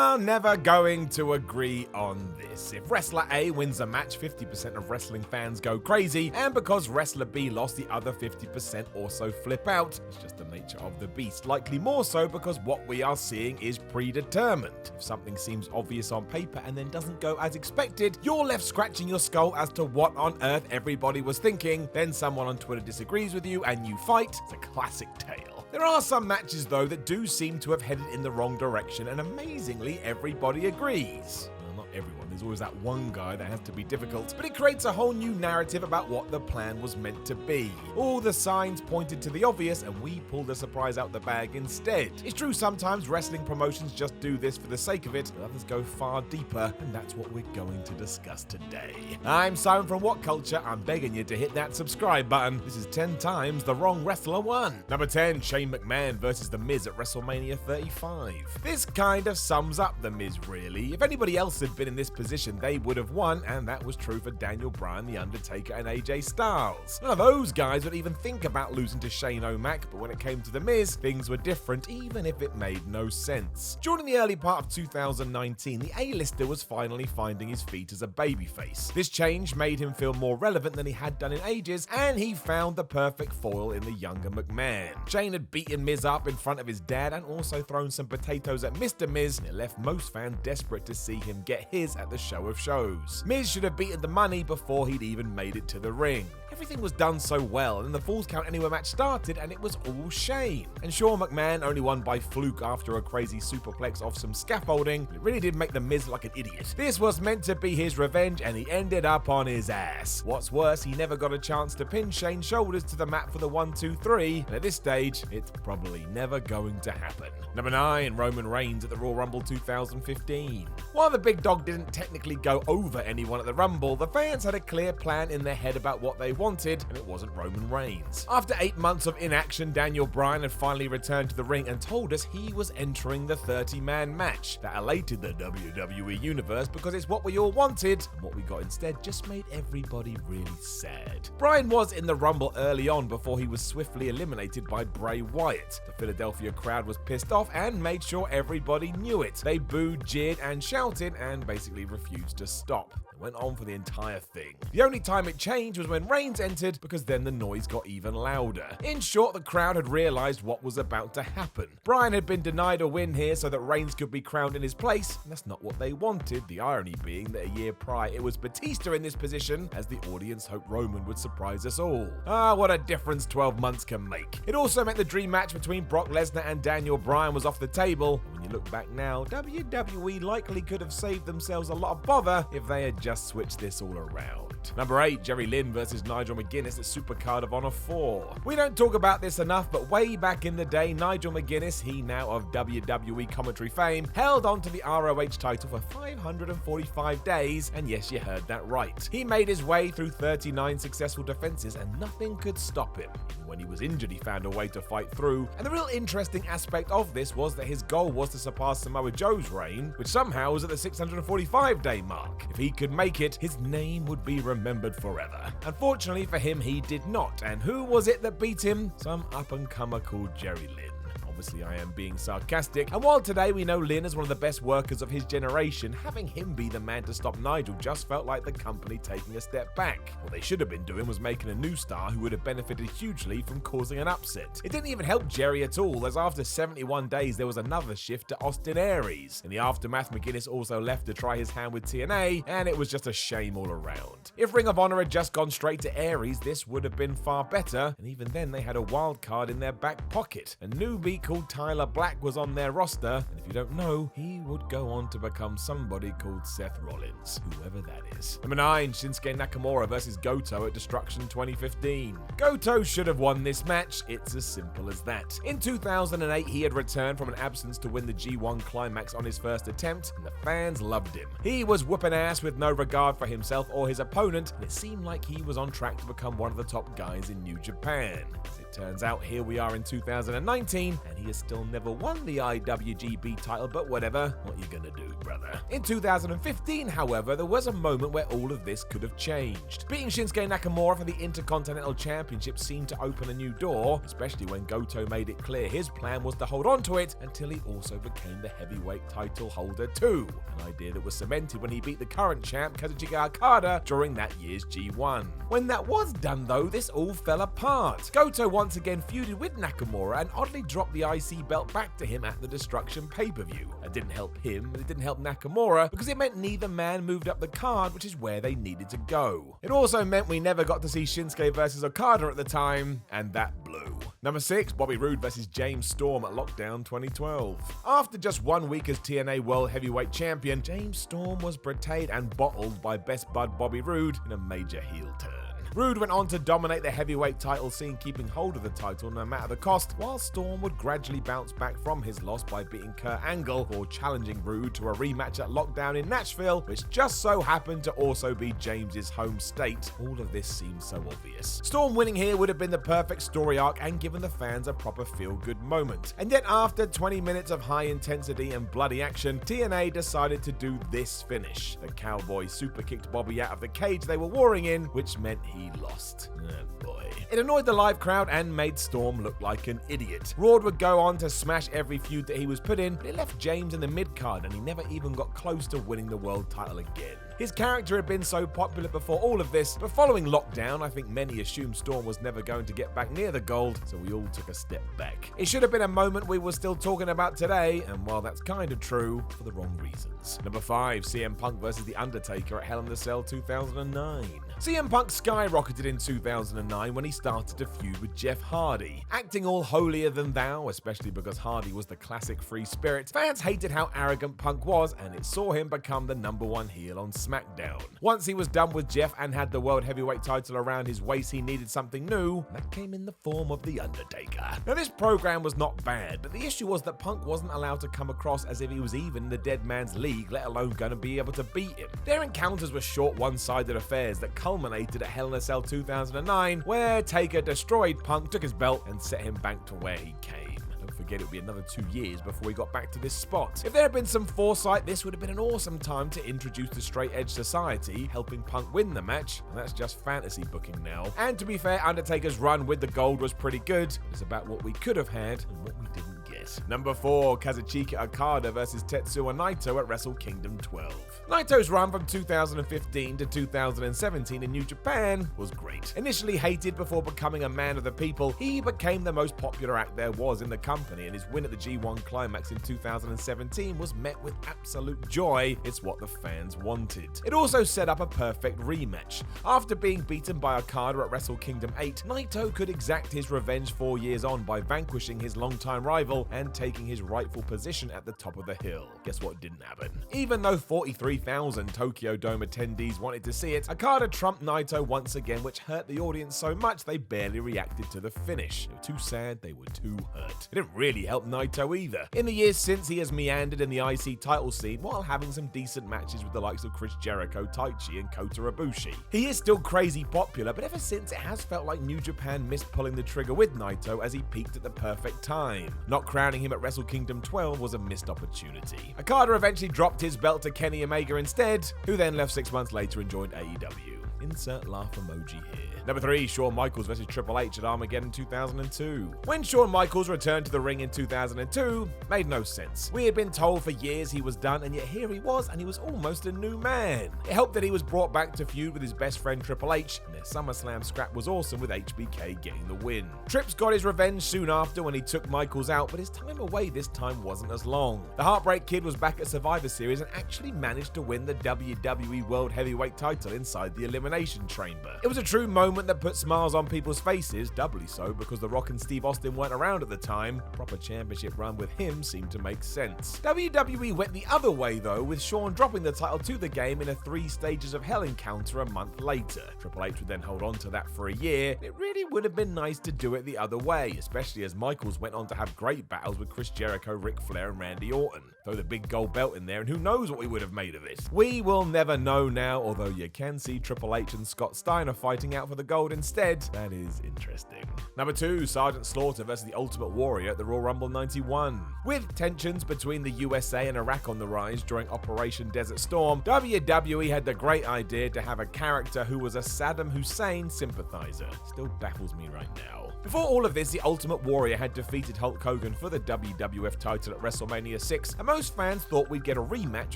are never going to agree on this. If Wrestler A wins a match, 50% of wrestling fans go crazy, and because Wrestler B lost, the other 50% also flip out. It's just the nature of the beast, likely more so because what we are seeing is predetermined. If something seems obvious on paper and then doesn't go as expected, you're left scratching your skull as to what on earth everybody was thinking. Then someone on Twitter disagrees with you and you fight. It's a classic tale. There are some matches though that do seem to have headed in the wrong direction, and amazingly everybody agrees. Well, not everyone, there's always that one guy that has to be difficult, but it creates a whole new narrative about what the plan was meant to be. All the signs pointed to the obvious and we pulled a surprise out the bag instead. It's true sometimes wrestling promotions just do this for the sake of it, but others go far deeper, and that's what we're going to discuss today. I'm Simon from What Culture. I'm begging you to hit that subscribe button. This is 10 times the wrong wrestler won. Number 10, Shane McMahon versus The Miz at WrestleMania 35. This kind of sums up The Miz really. If anybody else had been in this position, they would have won, and that was true for Daniel Bryan, The Undertaker, and AJ Styles. None of those guys would even think about losing to Shane O'Mac, but when it came to The Miz, things were different, even if it made no sense. During the early part of 2019, the A-lister was finally finding his feet as a babyface. This change made him feel more relevant than he had done in ages, and he found the perfect foil in the younger McMahon. Shane had beaten Miz up in front of his dad and also thrown some potatoes at Mr. Miz, and it left most fans desperate to see him get his at the show of shows. Miz should have beaten the money before he'd even made it to the ring. Everything was done so well, and then the Falls Count Anywhere match started and it was all Shane. And sure, McMahon only won by fluke after a crazy superplex off some scaffolding, but it really did make the Miz like an idiot. This was meant to be his revenge and he ended up on his ass. What's worse, he never got a chance to pin Shane's shoulders to the mat for the 1-2-3, and at this stage, it's probably never going to happen. Number 9, Roman Reigns at the Royal Rumble 2015. While the big dog didn't technically go over anyone at the Rumble, the fans had a clear plan in their head about what they wanted, and it wasn't Roman Reigns. After 8 months of inaction, Daniel Bryan had finally returned to the ring and told us he was entering the 30-man match. That elated the WWE universe because it's what we all wanted, and what we got instead just made everybody really sad. Bryan was in the Rumble early on before he was swiftly eliminated by Bray Wyatt. The Philadelphia crowd was pissed off and made sure everybody knew it. They booed, jeered, and shouted, and basically refused to stop. Went on for the entire thing. The only time it changed was when Reigns entered, because then the noise got even louder. In short, the crowd had realized what was about to happen. Bryan had been denied a win here so that Reigns could be crowned in his place, and that's not what they wanted, the irony being that a year prior it was Batista in this position, as the audience hoped Roman would surprise us all. What a difference 12 months can make. It also meant the dream match between Brock Lesnar and Daniel Bryan was off the table. When you look back now, WWE likely could have saved themselves a lot of bother if they had just switch this all around. Number 8, Jerry Lynn versus Nigel McGuinness at SUPERCARD of Honor 4. We don't talk about this enough, but way back in the day, Nigel McGuinness, he now of WWE commentary fame, held on to the ROH title for 545 days, and yes, you heard that right. He made his way through 39 successful defenses and nothing could stop him. Even when he was injured, he found a way to fight through, and the real interesting aspect of this was that his goal was to surpass Samoa Joe's reign, which somehow was at the 645-day mark. If he could make it, his name would be remembered forever. Unfortunately for him, he did not. And who was it that beat him? Some up-and-comer called Jerry Lynn. Obviously, I am being sarcastic, and while today we know Lynn is one of the best workers of his generation, having him be the man to stop Nigel just felt like the company taking a step back. What they should have been doing was making a new star who would have benefited hugely from causing an upset. It didn't even help Jerry at all, as after 71 days there was another shift to Austin Aries. In the aftermath, McGuinness also left to try his hand with TNA, and it was just a shame all around. If Ring of Honor had just gone straight to Aries, this would have been far better, and even then they had a wild card in their back pocket. A newbie called Tyler Black was on their roster, and if you don't know, he would go on to become somebody called Seth Rollins, whoever that is. Number 9, Shinsuke Nakamura versus Goto at Destruction 2015. Goto should have won this match, it's as simple as that. In 2008, he had returned from an absence to win the G1 Climax on his first attempt, and the fans loved him. He was whooping ass with no regard for himself or his opponent, and it seemed like he was on track to become one of the top guys in New Japan. As it Turns out here we are in 2019, and he has still never won the IWGP title, but whatever, what you gonna do, brother? In 2015, however, there was a moment where all of this could have changed. Beating Shinsuke Nakamura for the Intercontinental Championship seemed to open a new door, especially when Goto made it clear his plan was to hold on to it until he also became the heavyweight title holder too, an idea that was cemented when he beat the current champ Kazuchika Okada during that year's G1. When that was done though, this all fell apart. Goto once again feuded with Nakamura and oddly dropped the IC belt back to him at the Destruction pay-per-view. It didn't help him, but it didn't help Nakamura because it meant neither man moved up the card, which is where they needed to go. It also meant we never got to see Shinsuke versus Okada at the time, and that blew. Number 6, Bobby Roode versus James Storm at Lockdown 2012. After just 1 week as TNA World Heavyweight Champion, James Storm was betrayed and bottled by best bud Bobby Roode in a major heel turn. Roode went on to dominate the heavyweight title scene, keeping hold of the title no matter the cost, while Storm would gradually bounce back from his loss by beating Kurt Angle or challenging Roode to a rematch at Lockdown in Nashville, which just so happened to also be James's home state. All of this seems so obvious. Storm winning here would have been the perfect story arc and given the fans a proper feel-good moment. And yet after 20 minutes of high intensity and bloody action, TNA decided to do this finish. The Cowboy super kicked Bobby out of the cage they were warring in, which meant he lost. Oh boy. It annoyed the live crowd and made Storm look like an idiot. Roode would go on to smash every feud that he was put in, but it left James in the mid-card and he never even got close to winning the world title again. His character had been so popular before all of this, but following Lockdown, I think many assumed Storm was never going to get back near the gold, so we all took a step back. It should have been a moment we were still talking about today, and while that's kind of true, for the wrong reasons. Number 5, CM Punk versus The Undertaker at Hell in a Cell 2009. CM Punk skyrocketed in 2009 when he started to feud with Jeff Hardy. Acting all holier than thou, especially because Hardy was the classic free spirit, fans hated how arrogant Punk was, and it saw him become the #1 heel on SmackDown. Once he was done with Jeff and had the World Heavyweight title around his waist, he needed something new, and that came in the form of The Undertaker. Now this program was not bad, but the issue was that Punk wasn't allowed to come across as if he was even in the dead man's league, let alone going to be able to beat him. Their encounters were short one-sided affairs that culminated at Hell in a Cell 2009, where Taker destroyed Punk, took his belt, and set him back to where he came. Don't forget it would be another 2 years before we got back to this spot. If there had been some foresight, this would have been an awesome time to introduce the Straight Edge Society, helping Punk win the match, and that's just fantasy booking now. And to be fair, Undertaker's run with the gold was pretty good. It's about what we could have had and what we didn't get. Number 4, Kazuchika Okada versus Tetsuya Naito at Wrestle Kingdom 12. Naito's run from 2015 to 2017 in New Japan was great. Initially hated before becoming a man of the people, he became the most popular act there was in the company, and his win at the G1 Climax in 2017 was met with absolute joy. It's what the fans wanted. It also set up a perfect rematch. After being beaten by Okada at Wrestle Kingdom 8, Naito could exact his revenge 4 years on by vanquishing his longtime rival and taking his rightful position at the top of the hill. Guess what didn't happen? Even though 43,000 Tokyo Dome attendees wanted to see it, Okada trumped Naito once again, which hurt the audience so much they barely reacted to the finish. They were too sad, they were too hurt. It didn't really help Naito either. In the years since, he has meandered in the IC title scene while having some decent matches with the likes of Chris Jericho, Taichi, and Kota Ibushi. He is still crazy popular, but ever since it has felt like New Japan missed pulling the trigger with Naito as he peaked at the perfect time. Not crowning him at Wrestle Kingdom 12 was a missed opportunity. Okada eventually dropped his belt to Kenny Omega instead, who then left 6 months later and joined AEW. Insert laugh emoji here. Number 3, Shawn Michaels versus Triple H at Armageddon 2002. When Shawn Michaels returned to the ring in 2002, made no sense. We had been told for years he was done, and yet here he was, and he was almost a new man. It helped that he was brought back to feud with his best friend Triple H, and their SummerSlam scrap was awesome with HBK getting the win. Trips got his revenge soon after when he took Michaels out, but his time away this time wasn't as long. The Heartbreak Kid was back at Survivor Series and actually managed to win the WWE World Heavyweight title inside the Elimination Chamber. It was a true moment that put smiles on people's faces, doubly so because The Rock and Steve Austin weren't around at the time. A proper championship run with him seemed to make sense. WWE went the other way though, with Shawn dropping the title to the game in a 3 Stages of Hell encounter a month later. Triple H would then hold on to that for a year. It really would have been nice to do it the other way, especially as Michaels went on to have great battles with Chris Jericho, Ric Flair, and Randy Orton. Throw the big gold belt in there and who knows what we would have made of it. We will never know now, although you can see Triple H H and Scott Steiner fighting out for the gold instead. That is interesting. Number 2, Sergeant Slaughter versus the Ultimate Warrior at the Royal Rumble 91. With tensions between the USA and Iraq on the rise during Operation Desert Storm, WWE had the great idea to have a character who was a Saddam Hussein sympathizer. Still baffles me right now. Before all of this, the Ultimate Warrior had defeated Hulk Hogan for the WWF title at WrestleMania 6, and most fans thought we'd get a rematch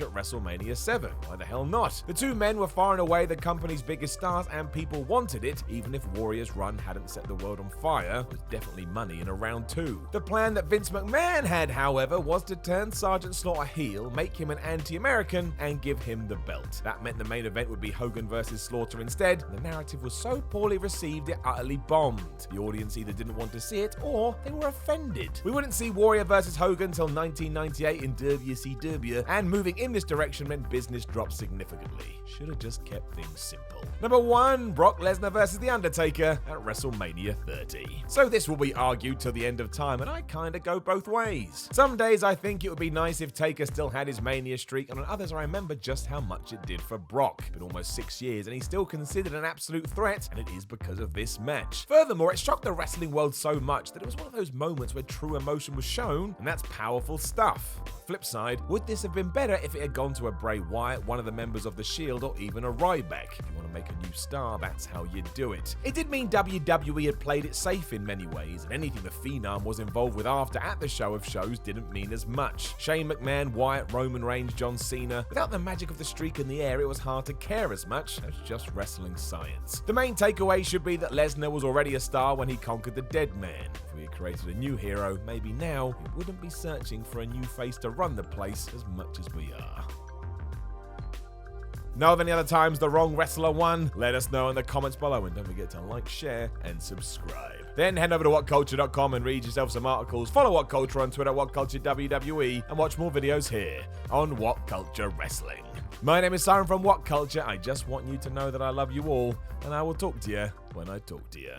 at WrestleMania 7. Why the hell not? The two men were far and away the company's biggest stars, and people wanted it, even if Warrior's run hadn't set the world on fire. There's definitely money in a round 2. The plan that Vince McMahon had, however, was to turn Sergeant Slaughter heel, make him an anti-American, and give him the belt. That meant the main event would be Hogan versus Slaughter instead. The narrative was so poorly received it utterly bombed. The audience either didn't want to see it or they were offended. We wouldn't see Warrior versus Hogan till 1998 in WCW, and moving in this direction meant business dropped significantly. Should have just kept things simple. Number 1, Brock Lesnar versus The Undertaker at WrestleMania 30. So this will be argued till the end of time, and I kinda go both ways. Some days I think it would be nice if Taker still had his Mania streak, and on others I remember just how much it did for Brock. Been almost 6 years and he's still considered an absolute threat, and it is because of this match. Furthermore, it shocked the wrestling world so much that it was one of those moments where true emotion was shown, and that's powerful stuff. Flip side, would this have been better if it had gone to a Bray Wyatt, one of the members of the Shield, or even a Ryback? If you want to make a new star, that's how you do it. It did mean WWE had played it safe in many ways, and anything the Phenom was involved with after at the show of shows didn't mean as much. Shane McMahon, Wyatt, Roman Reigns, John Cena. Without the magic of the streak in the air, it was hard to care as much as just wrestling science. The main takeaway should be that Lesnar was already a star when he conquered the Dead Man. If we had created a new hero, maybe now we wouldn't be searching for a new face to run the place as much as we are. Know of any other times the wrong wrestler won? Let us know in the comments below, and don't forget to like, share, and subscribe. Then head over to whatculture.com and read yourself some articles. Follow What Culture on Twitter, WhatCultureWWE, and watch more videos here on What Culture Wrestling. My name is Siren from What Culture. I just want you to know that I love you all, and I will talk to you when I talk to you.